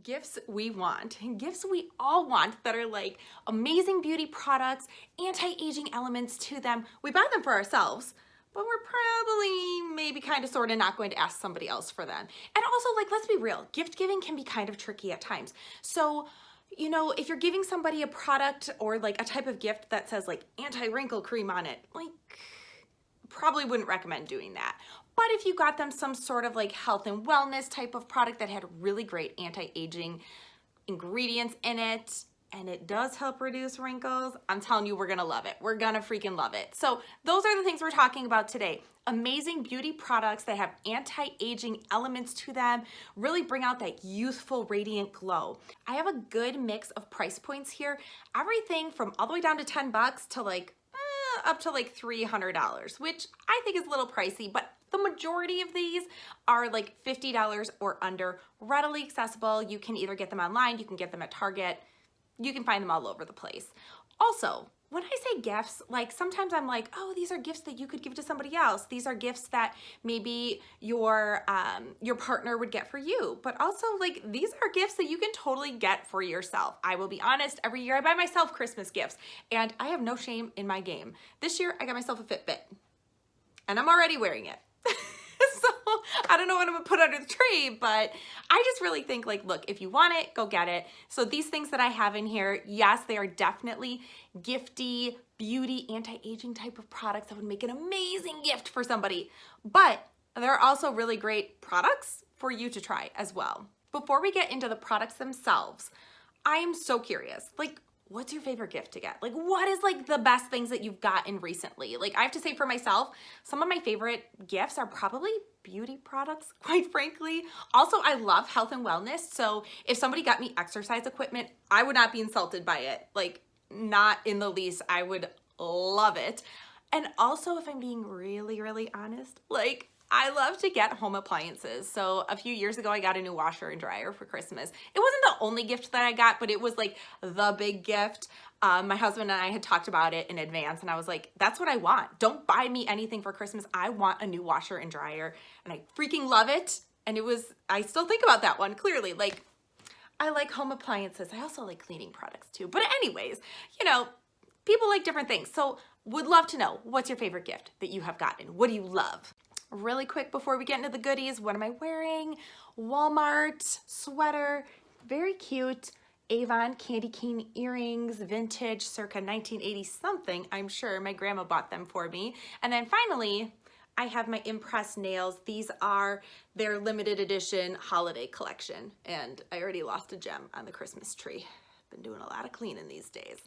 Gifts we want, gifts we all want that are like amazing beauty products, anti-aging elements to them. We buy them for ourselves, but we're probably maybe kind of sort of not going to ask somebody else for them. And also, like, let's be real, gift giving can be kind of tricky at times. So, you know, if you're giving somebody a product or like a type of gift that says like anti-wrinkle cream on it, like probably wouldn't recommend doing that. But if you got them some sort of like health and wellness type of product that had really great anti-aging ingredients in it, and it does help reduce wrinkles, I'm telling you, we're gonna love it. We're gonna freaking love it. So those are the things we're talking about today. Amazing beauty products that have anti-aging elements to them, really bring out that youthful, radiant glow. I have a good mix of price points here. Everything from all the way down to 10 bucks to like up to like $300, which I think is a little pricey, but the majority of these are like $50 or under, readily accessible. You can either get them online, you can get them at Target, you can find them all over the place. Also, when I say gifts, like sometimes I'm like, oh, these are gifts that you could give to somebody else. These are gifts that maybe your partner would get for you. But also, like, these are gifts that you can totally get for yourself. I will be honest, every year I buy myself Christmas gifts, and I have no shame in my game. This year I got myself a Fitbit, and I'm already wearing it. So I don't know what I'm gonna put under the tree, but I just really think, like, look, if you want it, go get it. So these things that I have in here, yes, they are definitely gifty, beauty, anti-aging type of products that would make an amazing gift for somebody. But they're also really great products for you to try as well. Before we get into the products themselves, I am so curious, like, what's your favorite gift to get? Like, what is like the best things that you've gotten recently? Like, I have to say for myself, some of my favorite gifts are probably beauty products, quite frankly. Also, I love health and wellness. So if somebody got me exercise equipment, I would not be insulted by it. Like, not in the least. I would love it. And also, if I'm being really, really honest, like, I love to get home appliances. So a few years ago, I got a new washer and dryer for Christmas. It wasn't the only gift that I got, but it was like the big gift. My husband and I had talked about it in advance, and I was like, that's what I want. Don't buy me anything for Christmas. I want a new washer and dryer, and I freaking love it. And I still think about that one clearly. Like, I like home appliances. I also like cleaning products too. But anyways, you know, people like different things. So would love to know, what's your favorite gift that you have gotten? What do you love? Really quick before we get into the goodies, what am I wearing? Walmart sweater, very cute. Avon candy cane earrings, vintage, circa 1980 something, I'm sure. My grandma bought them for me. And then finally, I have my impressed nails. These are their limited edition holiday collection. And I already lost a gem on the Christmas tree. Been doing a lot of cleaning these days.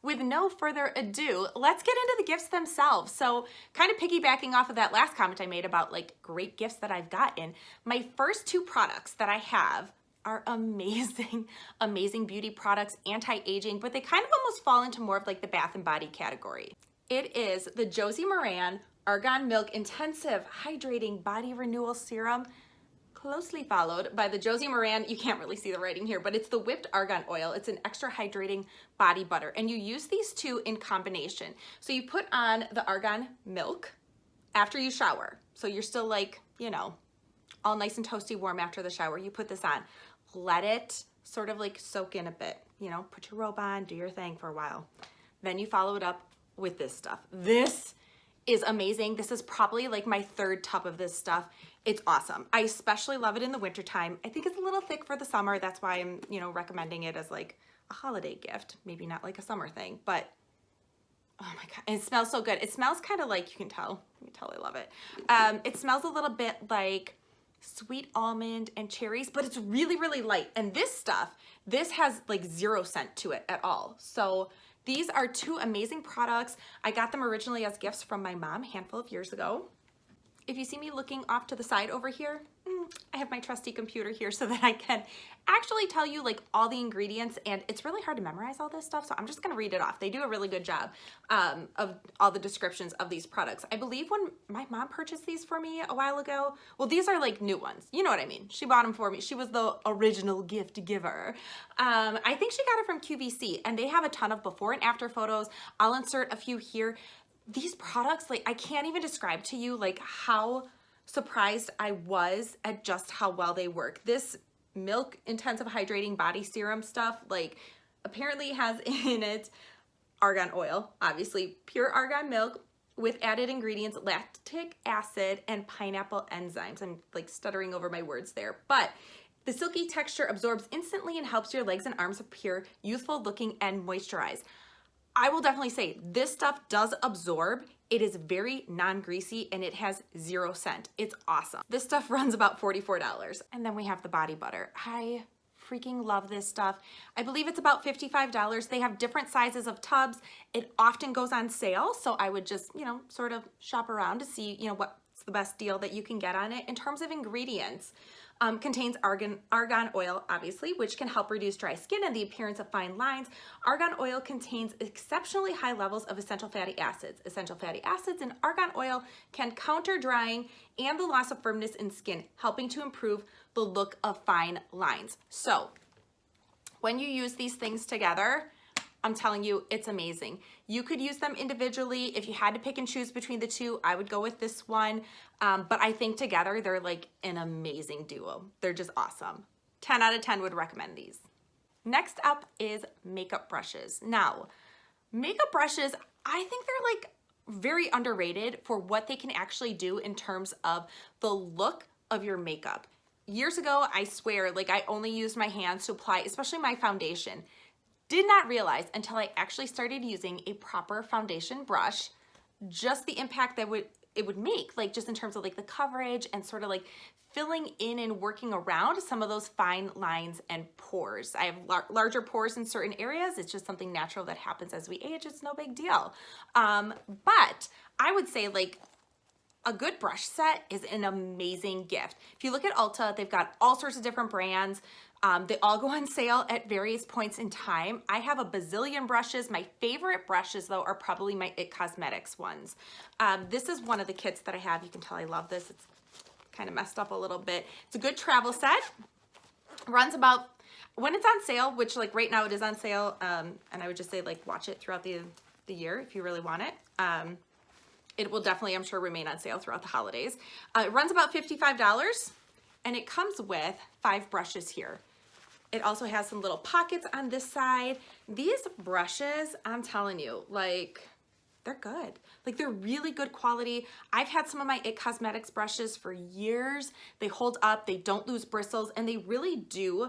With no further ado, let's get into the gifts themselves. So kind of piggybacking off of that last comment I made about like great gifts that I've gotten, my first two products that I have are amazing, amazing beauty products, anti-aging, but they kind of almost fall into more of like the bath and body category. It is the Josie Maran Argan Milk Intensive Hydrating Body Renewal Serum, closely followed by the Josie Maran, you can't really see the writing here, but it's the whipped argan oil. It's an extra hydrating body butter, and you use these two in combination. So you put on the argan milk after you shower. So you're still like, you know, all nice and toasty warm after the shower. You put this on, let it sort of like soak in a bit, you know, put your robe on, do your thing for a while. Then you follow it up with this stuff. This is amazing. This is probably like my third tub of this stuff. It's awesome. I especially love it in the wintertime. I think it's a little thick for the summer. That's why I'm, you know, recommending it as like a holiday gift, maybe not like a summer thing, but oh my God, and it smells so good. It smells kind of like, you can tell I love it. It smells a little bit like sweet almond and cherries, but it's really, really light. And this stuff, this has like 0 scent to it at all. So these are two amazing products. I got them originally as gifts from my mom a handful of years ago. If you see me looking off to the side over here, I have my trusty computer here so that I can actually tell you like all the ingredients, and it's really hard to memorize all this stuff, so I'm just gonna read it off. They do a really good job of all the descriptions of these products. I believe when my mom purchased these for me a while ago, well, these are like new ones, you know what I mean? She bought them for me. She was the original gift giver. I think she got it from QVC, and they have a ton of before and after photos. I'll insert a few here. These products, like, I can't even describe to you like how surprised I was at just how well they work. This milk intensive hydrating body serum stuff, like apparently has in it argan oil, obviously pure argan milk with added ingredients, lactic acid and pineapple enzymes. I'm like stuttering over my words there, but the silky texture absorbs instantly and helps your legs and arms appear youthful looking and moisturized. I will definitely say this stuff does absorb. It is very non-greasy and it has 0 scent. It's awesome. This stuff runs about $44. And then we have the body butter. I freaking love this stuff. I believe it's about $55. They have different sizes of tubs. It often goes on sale. So I would just, you know, sort of shop around to see, you know, what's the best deal that you can get on it. In terms of ingredients, contains argan oil, obviously, which can help reduce dry skin and the appearance of fine lines. Argan oil contains exceptionally high levels of essential fatty acids. Essential fatty acids in argan oil can counter drying and the loss of firmness in skin, helping to improve the look of fine lines. So when you use these things together, I'm telling you, it's amazing. You could use them individually. If you had to pick and choose between the two, I would go with this one. But I think together, they're like an amazing duo. They're just awesome. 10 out of 10 would recommend these. Next up is makeup brushes. Now, makeup brushes, I think they're like very underrated for what they can actually do in terms of the look of your makeup. Years ago, I swear, like I only used my hands to apply, especially my foundation. Did not realize until I actually started using a proper foundation brush, just the impact that it would make, like just in terms of like the coverage and sort of like filling in and working around some of those fine lines and pores. I have larger pores in certain areas. It's just something natural that happens as we age. It's no big deal. But I would say like a good brush set is an amazing gift. If you look at Ulta, they've got all sorts of different brands. They all go on sale at various points in time. I have a bazillion brushes. My favorite brushes though are probably my It Cosmetics ones. This is one of the kits that I have. You can tell I love this. It's kind of messed up a little bit. It's a good travel set. Runs about, when it's on sale, which like right now it is on sale, and I would just say like watch it throughout the year if you really want it. It will definitely, I'm sure, remain on sale throughout the holidays. It runs about $55 and it comes with 5 brushes here. It also has some little pockets on this side. These brushes, I'm telling you, like, they're good. Like, they're really good quality. I've had some of my It Cosmetics brushes for years. They hold up, they don't lose bristles, and they really do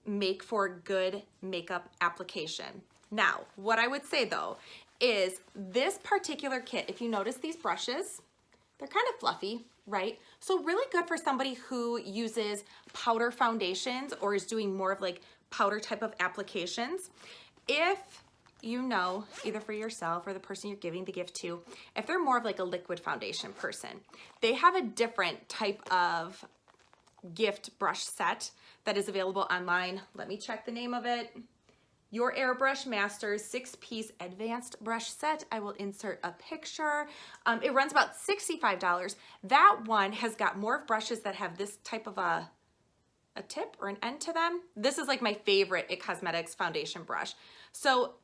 make for good makeup application. Now, what I would say though, is this particular kit, if you notice these brushes, they're kind of fluffy, right? So really good for somebody who uses powder foundations or is doing more of like powder type of applications. If you know, either for yourself or the person you're giving the gift to, if they're more of like a liquid foundation person, they have a different type of gift brush set that is available online. Let me check the name of it. Your Airbrush Masters 6-piece advanced brush set. I will insert a picture. It runs about $65. That one has got more brushes that have this type of a tip or an end to them. This is like my favorite It Cosmetics foundation brush. So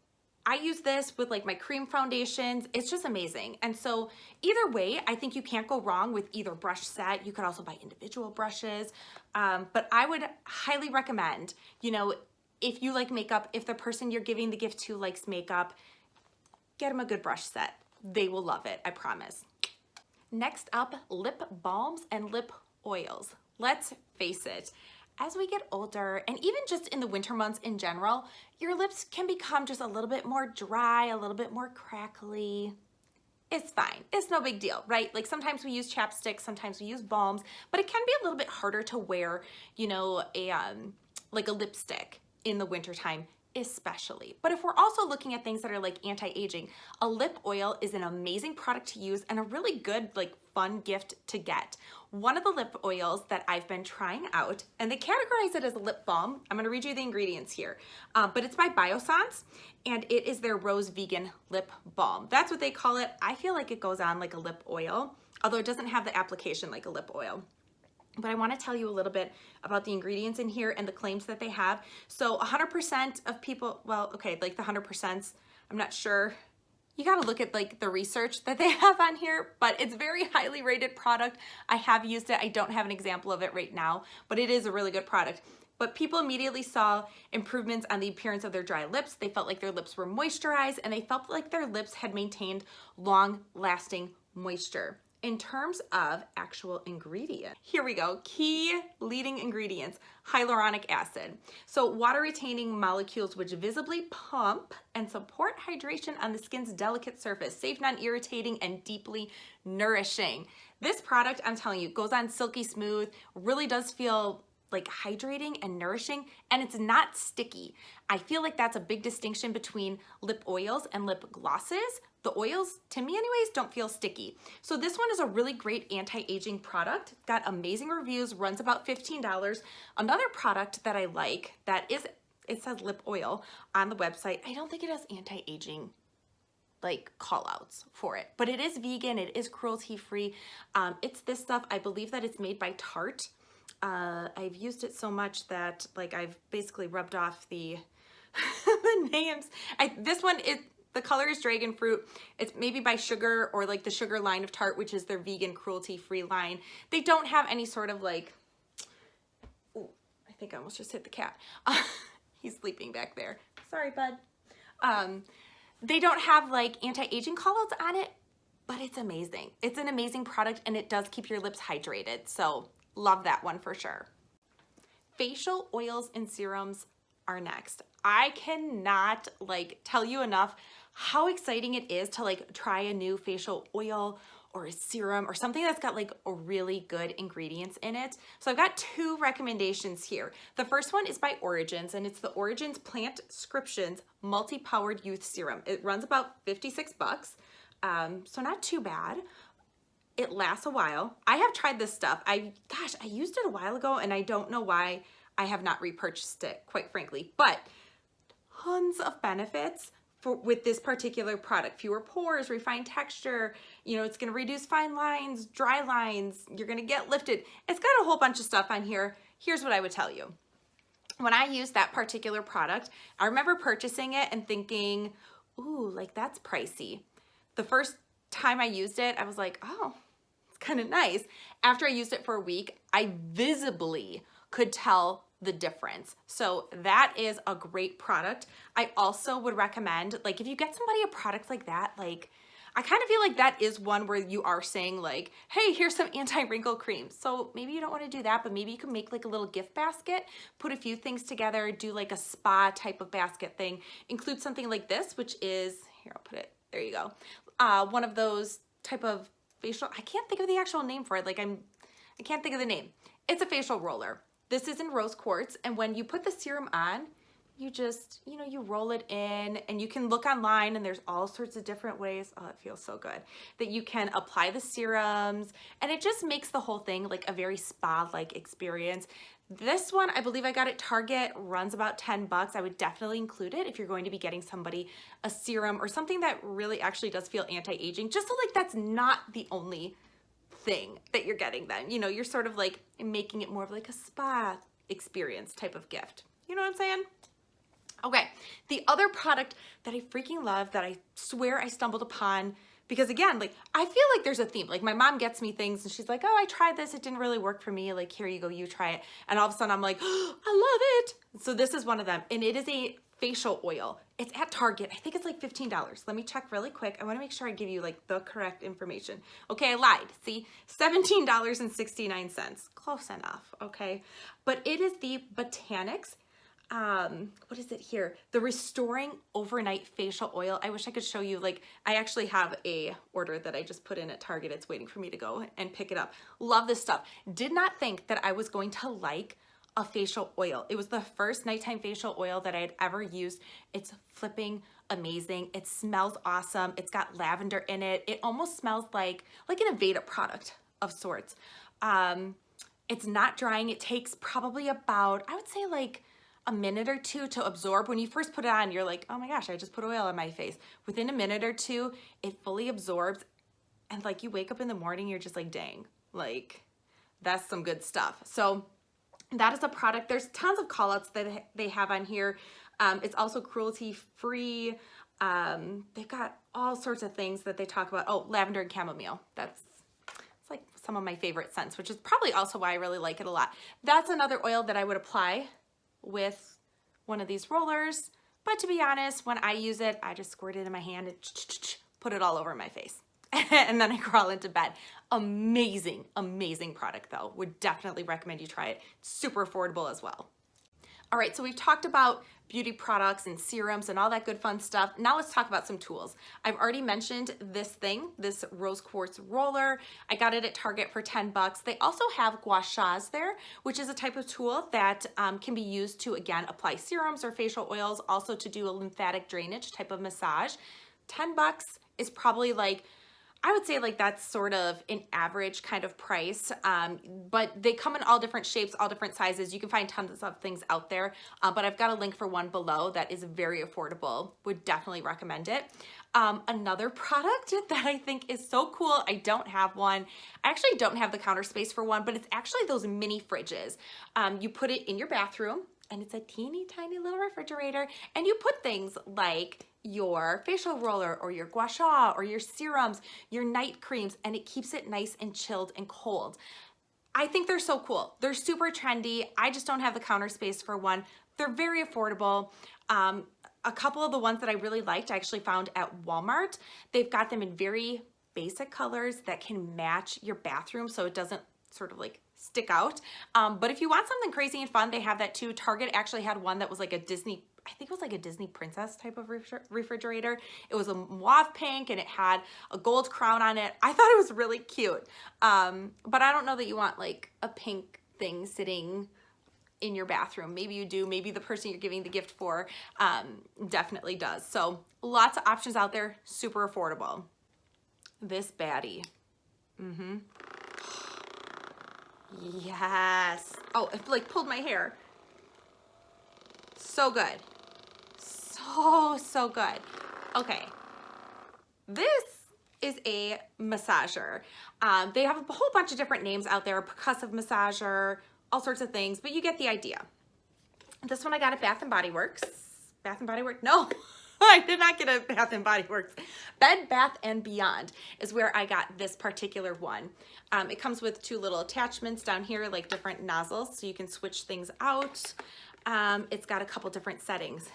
I use this with like my cream foundations. It's just amazing. And so either way, I think you can't go wrong with either brush set. You could also buy individual brushes. But I would highly recommend, you know, if you like makeup, if the person you're giving the gift to likes makeup, get them a good brush set. They will love it, I promise. Next up, lip balms and lip oils. Let's face it, as we get older, and even just in the winter months in general, your lips can become just a little bit more dry, a little bit more crackly. It's fine, it's no big deal, right? Like sometimes we use chapsticks, sometimes we use balms, but it can be a little bit harder to wear, you know, like a lipstick in the wintertime especially. But if we're also looking at things that are like anti-aging, a lip oil is an amazing product to use and a really good like fun gift to get. One of the lip oils that I've been trying out, and they categorize it as a lip balm. I'm gonna read you the ingredients here, but it's by Biossance and it is their Rose Vegan Lip Balm. That's what they call it. I feel like it goes on like a lip oil, although it doesn't have the application like a lip oil. But I want to tell you a little bit about the ingredients in here and the claims that they have. So 100% of people, well, okay, like the 100%, I'm not sure You got to look at like the research that they have on here, but it's very highly rated product. I have used it. I don't have an example of it right now, but it is a really good product. But people immediately saw improvements on the appearance of their dry lips. They felt like their lips were moisturized, and they felt like their lips had maintained long-lasting moisture. In terms of actual ingredients, here we go. Key leading ingredients: hyaluronic acid. So water retaining molecules which visibly pump and support hydration on the skin's delicate surface, safe, non-irritating, and deeply nourishing. This product, I'm telling you, goes on silky smooth, really does feel like hydrating and nourishing, and it's not sticky. I feel like that's a big distinction between lip oils and lip glosses. The oils, to me anyways, don't feel sticky. So this one is a really great anti-aging product. Got amazing reviews, runs about $15. Another product that I like that is, it says lip oil on the website. I don't think it has anti-aging like call outs for it, but it is vegan, it is cruelty free. It's this stuff, I believe that it's made by Tarte. I've used it so much that like I've basically rubbed off the the names. This one is, the color is dragon fruit. It's maybe by Sugar, or like the Sugar line of Tarte, which is their vegan cruelty-free line. They don't have any sort of like, ooh, I think I almost just hit the cat. He's sleeping back there. Sorry, bud. They don't have like anti-aging callouts on it, but it's amazing. It's an amazing product, and it does keep your lips hydrated. So love that one for sure. Facial oils and serums are next. I cannot like tell you enough how exciting it is to like try a new facial oil or a serum or something that's got like really good ingredients in it. So I've got two recommendations here. The first one is by Origins, and it's the Origins Plant Scriptions Multi-Powered Youth Serum. It runs about 56 bucks, so not too bad. It lasts a while. I have tried this stuff. I used it a while ago, and I don't know why I have not repurchased it, quite frankly, but tons of benefits with this particular product. Fewer pores, refined texture, you know, it's gonna reduce fine lines, dry lines, you're gonna get lifted. It's got a whole bunch of stuff on here. Here's what I would tell you. When I used that particular product, I remember purchasing it and thinking, ooh, like that's pricey. The first time I used it, I was like, oh, it's kind of nice. After I used it for a week, I visibly could tell the difference. So that is a great product. I also would recommend, like, if you get somebody a product like that, like, I kind of feel like that is one where you are saying like, hey, here's some anti-wrinkle cream. So maybe you don't want to do that, but maybe you can make like a little gift basket, put a few things together, do like a spa type of basket thing, include something like this, which is, here, I'll put it, there you go. One of those type of facial, I can't think of the actual name for it. Like I can't think of the name. It's a facial roller. This is in rose quartz, and when you put the serum on, you just, you know, you roll it in, and you can look online, and there's all sorts of different ways, oh, it feels so good, that you can apply the serums, and it just makes the whole thing like a very spa-like experience. This one, I believe I got at Target, runs about 10 bucks. I would definitely include it if you're going to be getting somebody a serum or something that really actually does feel anti-aging, just so like that's not the only thing that you're getting then. You know, you're sort of like making it more of like a spa experience type of gift. You know what I'm saying? Okay, the other product that I freaking love that I swear I stumbled upon, because again, like I feel like there's a theme. Like my mom gets me things and she's like, oh, I tried this, it didn't really work for me. Like, here you go, you try it. And all of a sudden I'm like, oh, I love it. So this is one of them, and it is a facial oil. It's at Target. I think it's like $15. Let me check really quick. I want to make sure I give you like the correct information. Okay, I lied. See, $17.69. Close enough, okay? But it is the Botanics, what is it here? The Restoring Overnight Facial Oil. I wish I could show you, like, I actually have a order that I just put in at Target. It's waiting for me to go and pick it up. Love this stuff. Did not think that I was going to like a facial oil. It was the first nighttime facial oil that I had ever used. It's flipping amazing. It smells awesome. It's got lavender in it. It almost smells like an Aveda product of sorts. It's not drying. It takes probably about, I would say like a minute or two to absorb. When you first put it on, you're like, oh my gosh, I just put oil on my face. Within a minute or two, it fully absorbs, and like you wake up in the morning, you're just like, dang, like that's some good stuff. So that is a product. There's tons of call outs that they have on here. It's also cruelty free. They've got all sorts of things that they talk about. Oh, lavender and chamomile. It's like some of my favorite scents, which is probably also why I really like it a lot. That's another oil that I would apply with one of these rollers. But to be honest, when I use it, I just squirt it in my hand and put it all over my face. And then I crawl into bed. Amazing, amazing product though. Would definitely recommend you try it. Super affordable as well. All right, so we've talked about beauty products and serums and all that good fun stuff. Now let's talk about some tools. I've already mentioned this thing, this rose quartz roller. I got it at Target for 10 bucks. They also have Gua Shas there, which is a type of tool that can be used to, again, apply serums or facial oils, also to do a lymphatic drainage type of massage. 10 bucks is probably like, I would say like that's sort of an average kind of price, but they come in all different shapes, all different sizes. You can find tons of things out there, but I've got a link for one below that is very affordable. Would definitely recommend it. Another product that I think is so cool, I don't have one. I actually don't have the counter space for one, but it's actually those mini fridges. You put it in your bathroom, and it's a teeny tiny little refrigerator, and you put things like your facial roller or your gua sha or your serums, your night creams, and it keeps it nice and chilled and cold. I think they're so cool. They're super trendy. I just don't have the counter space for one. They're very affordable. A couple of the ones that I really liked, I actually found at Walmart. They've got them in very basic colors that can match your bathroom so it doesn't sort of like stick out. But if you want something crazy and fun, they have that too. Target actually had one that was like a Disney, I think it was like a Disney princess type of refrigerator. It was a mauve pink and it had a gold crown on it. I thought it was really cute. But I don't know that you want like a pink thing sitting in your bathroom. Maybe you do, maybe the person you're giving the gift for definitely does. So lots of options out there, super affordable. This baddie. Yes. Oh, it like pulled my hair. So good. So good. Okay. This is a massager. They have a whole bunch of different names out there, percussive massager, all sorts of things, but you get the idea. This one I got at Bath & Body Works. Bath & Body Works? No, I did not get it at Bath & Body Works. Bed Bath & Beyond is where I got this particular one. It comes with two little attachments down here, like different nozzles, so you can switch things out. It's got a couple different settings.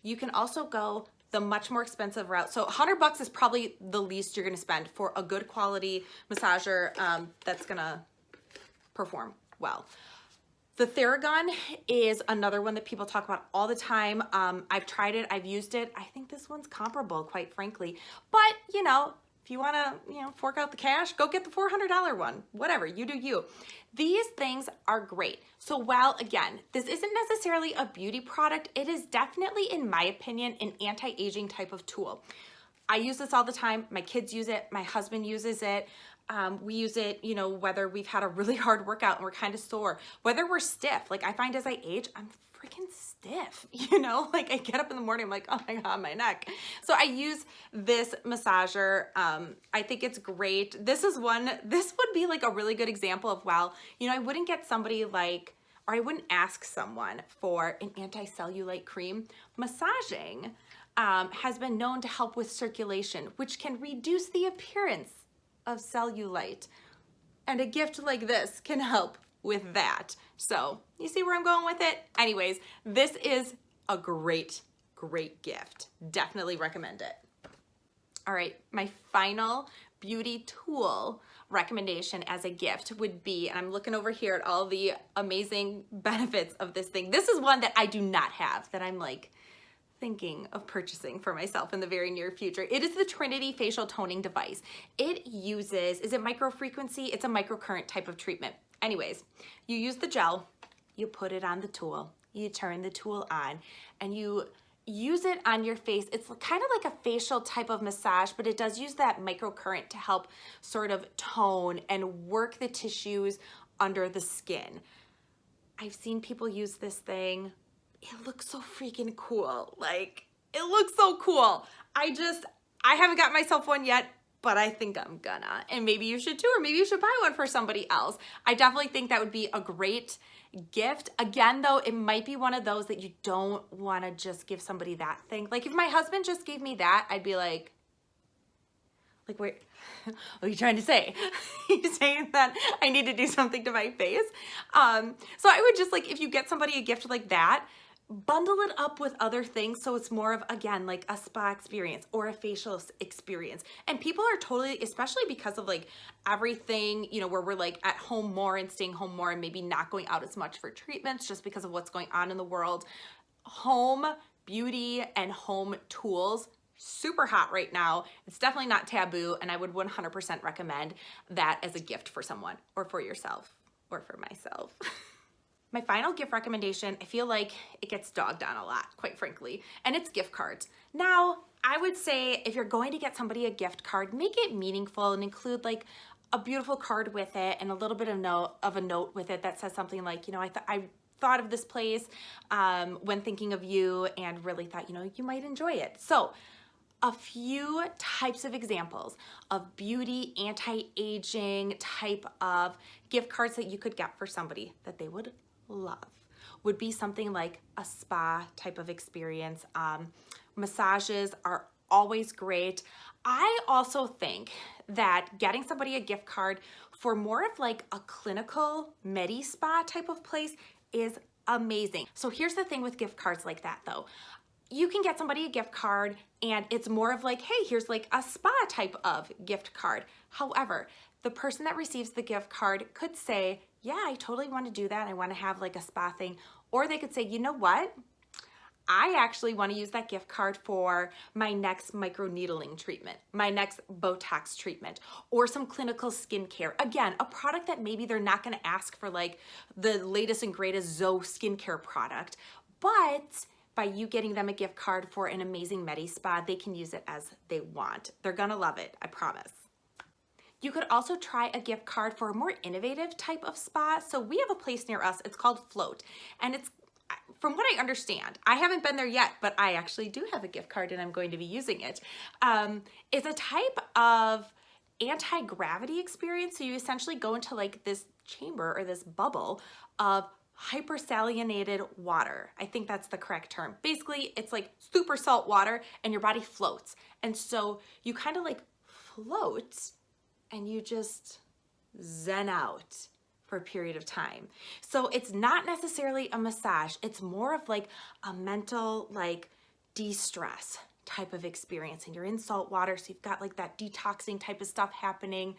You can also go the much more expensive route. So 100 bucks is probably the least you're gonna spend for a good quality massager that's gonna perform well. The Theragun is another one that people talk about all the time. I've tried it, I've used it. I think this one's comparable, quite frankly. But, you know, if you wanna, fork out the cash, go get the $400 one. Whatever, you do you. These things are great. So while, again, this isn't necessarily a beauty product, it is definitely, in my opinion, an anti-aging type of tool. I use this all the time. My kids use it. My husband uses it. We use it, whether we've had a really hard workout and we're kind of sore, whether we're stiff. Like I find as I age, I'm freaking stiff, like I get up in the morning, I'm like, oh my God, my neck. So I use this massager. I think it's great. This would be like a really good example of, well, I wouldn't get somebody like, or I wouldn't ask someone for an anti-cellulite cream. Massaging has been known to help with circulation, which can reduce the appearance of cellulite, and a gift like this can help with that. So you see where I'm going with it? Anyways, this is a great gift. Definitely recommend it. All right, my final beauty tool recommendation as a gift would be, and I'm looking over here at all the amazing benefits of this thing. This is one that I do not have, that I'm like thinking of purchasing for myself in the very near future. It is the Trinity facial toning device. It uses, is it microfrequency? It's a microcurrent type of treatment. Anyways, you use the gel, you put it on the tool, you turn the tool on, and you use it on your face. It's kind of like a facial type of massage, but it does use that microcurrent to help sort of tone and work the tissues under the skin. I've seen people use this thing. It looks so freaking cool. Like, it looks so cool. I haven't got myself one yet. but I think I'm gonna. And maybe you should too, or maybe you should buy one for somebody else. I definitely think that would be a great gift. Again, though, it might be one of those that you don't want to just give somebody that thing. Like if my husband just gave me that, I'd be like, wait, what are you trying to say? You're saying that I need to do something to my face? So I would just like, if you get somebody a gift like that, bundle it up with other things so it's more of, again, like a spa experience or a facial experience. And people are totally, especially because of like everything, you know, where we're like at home more and staying home more and maybe not going out as much for treatments just because of what's going on in the world. Home beauty and home tools, super hot right now. It's definitely not taboo, and I would 100% recommend that as a gift for someone or for yourself or for myself. My final gift recommendation, I feel like it gets dogged on a lot, quite frankly, and it's gift cards. Now, I would say if you're going to get somebody a gift card, make it meaningful and include like a beautiful card with it and a little bit of a note with it that says something like, you know, I thought of this place when thinking of you and really thought, you know, you might enjoy it. So a few types of examples of beauty, anti-aging type of gift cards that you could get for somebody that they would love would be something like a spa type of experience. Massages are always great. I also think that getting somebody a gift card for more of like a clinical Medi spa type of place is amazing. So here's the thing with gift cards like that though. You can get somebody a gift card and it's more of like, hey, here's like a spa type of gift card. However, the person that receives the gift card could say, yeah, I totally want to do that. I want to have like a spa thing. Or they could say, you know what? I actually want to use that gift card for my next microneedling treatment, my next Botox treatment, or some clinical skincare. Again, a product that maybe they're not going to ask for like the latest and greatest Zoe skincare product, but by you getting them a gift card for an amazing Medi spa, they can use it as they want. They're gonna love it, I promise. You could also try a gift card for a more innovative type of spa. So we have a place near us, it's called Float. And it's, from what I understand, I haven't been there yet, but I actually do have a gift card and I'm going to be using it. It's a type of anti-gravity experience. So you essentially go into like this chamber or this bubble of hypersalinated water. I think that's the correct term. Basically, it's like super salt water and your body floats. And so you kind of like float and you just zen out for a period of time. So it's not necessarily a massage. It's more of like a mental like de-stress type of experience. And you're in salt water, so you've got like that detoxing type of stuff happening.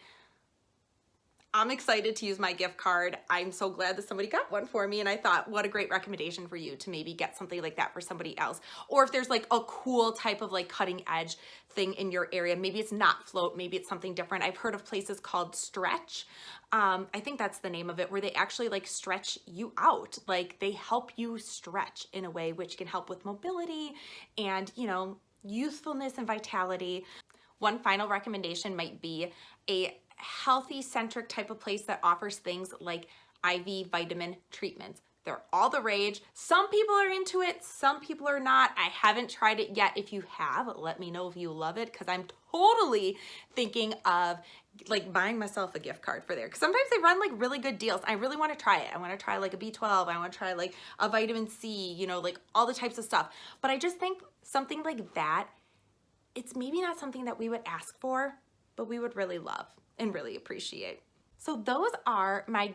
I'm excited to use my gift card. I'm so glad that somebody got one for me, and I thought, what a great recommendation for you to maybe get something like that for somebody else. Or if there's like a cool type of like cutting edge thing in your area, maybe it's not Float, maybe it's something different. I've heard of places called Stretch. I think that's the name of it, where they actually like stretch you out. Like they help you stretch in a way which can help with mobility and, you know, youthfulness and vitality. One final recommendation might be a healthy centric type of place that offers things like IV vitamin treatments. They're all the rage. Some people are into it, some people are not. I haven't tried it yet. If you have, let me know if you love it, because I'm totally thinking of like buying myself a gift card for there, because sometimes they run like really good deals. I really want to try it. I want to try like a B12. I want to try like a vitamin C, you know, like all the types of stuff. But I just think something like that, it's maybe not something that we would ask for, but we would really love and really appreciate. So those are my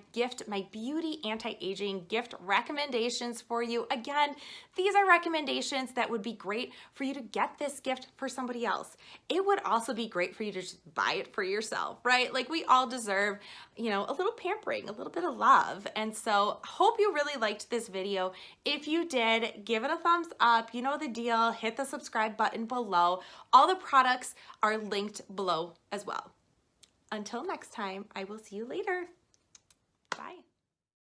beauty anti-aging gift recommendations for you. Again, these are recommendations that would be great for you to get this gift for somebody else. It would also be great for you to just buy it for yourself, right? Like we all deserve, you know, a little pampering, a little bit of love. And so hope you really liked this video. If you did, give it a thumbs up. You know the deal. Hit the subscribe button below. All the products are linked below as well. Until next time, I will see you later. Bye.